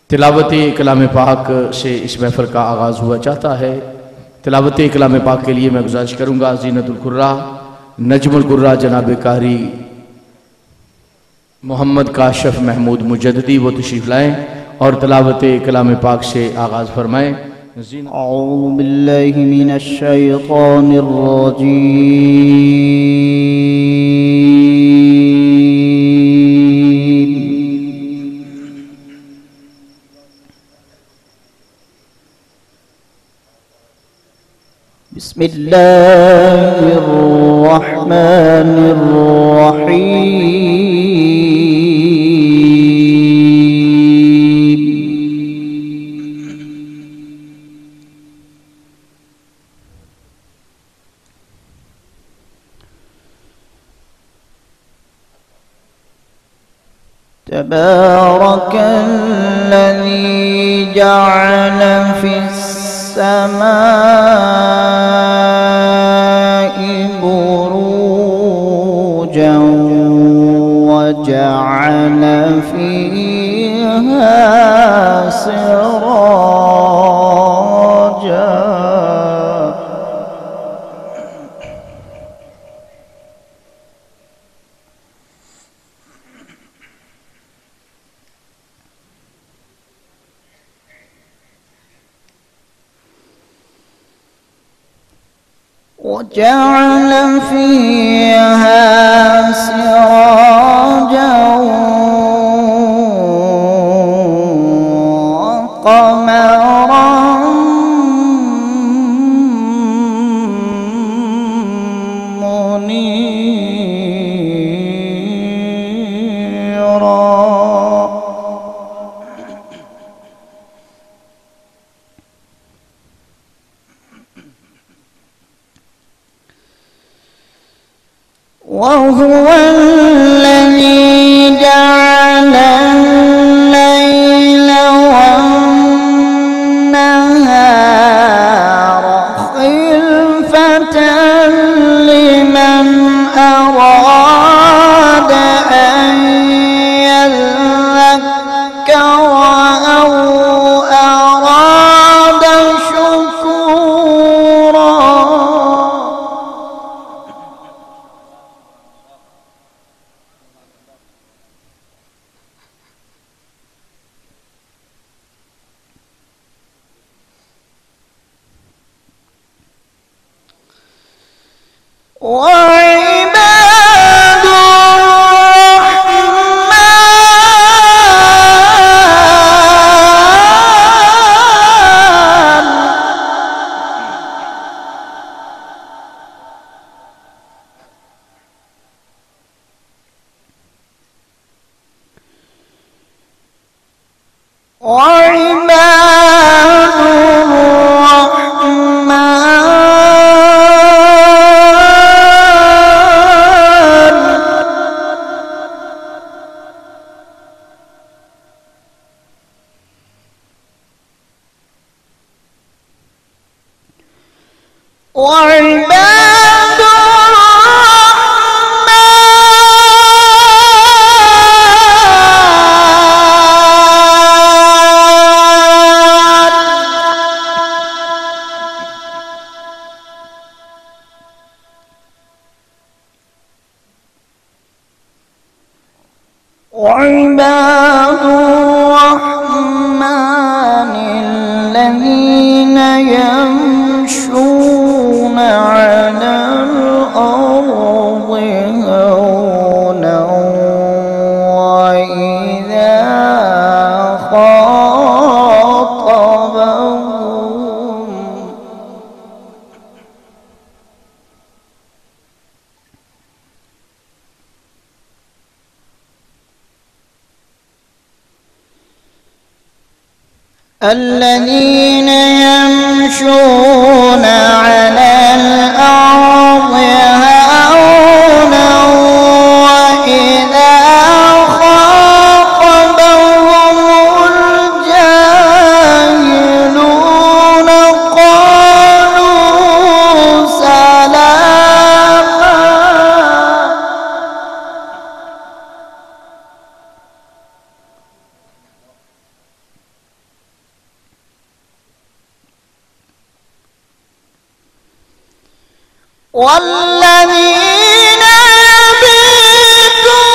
तिलावत कलाम पाक से इस महफिल का आगाज़ हुआ चाहता है। तिलावत कलाम पाक के लिए मैं गुजारिश करूँगा ज़ीनतुल कुर्रा नजमुल कुर्रा जनाब कारी मोहम्मद काशफ महमूद मुजद्दी वो तशरीफ़ लाएँ और तिलावत कलाम पाक से आगाज़ फरमाएँ। औज़ु बिल्लाहि मिनश शैतानिर रजीम। बिस्मिल्लाहिर रहमानिर रहीम। तबारकल्लज़ी जअल फिस्समाइ बुरूजन वजअल फ़ीहा सिराजा। وجعل فيها سراجا وقمرا منيرا. وهو الذي جعل الليل والنهار خلفة لمن أراد أن يذكر أو أراد شكورا. وعباد وعباد الرحمن الذين يمشون على الأرض هونا وإذا خاطبهم الذين يمشون على الأرض هونا وإذا خاطبهم الجاهلون قالوا سلاما. والذين يبيتون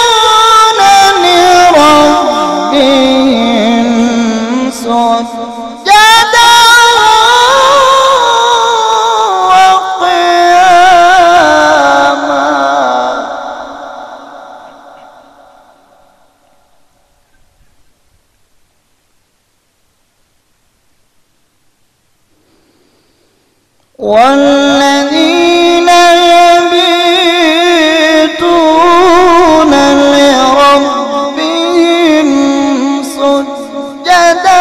لربهم سجدا وقياما والذين يبيتون لربهم سجدا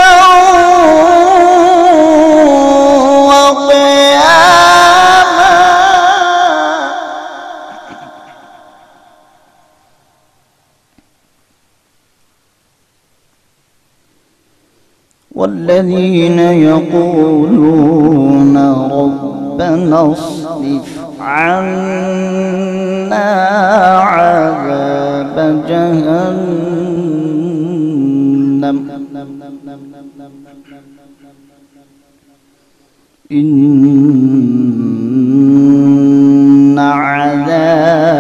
وقياما والذين يقولون ربنا اصرف عنا عذاب جهنم إن عذابها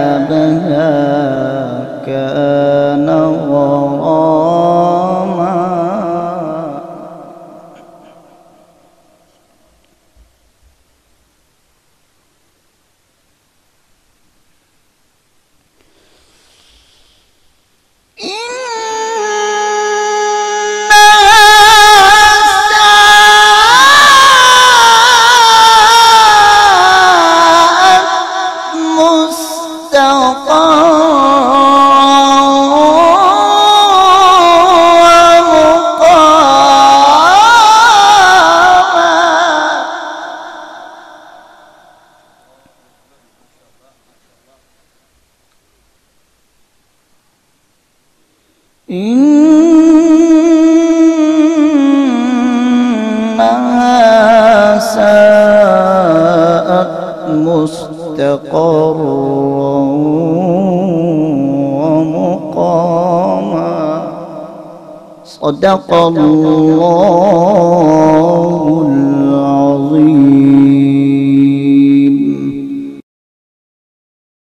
كان غراما إنها ساءت مستقرا ومقاما صدق الله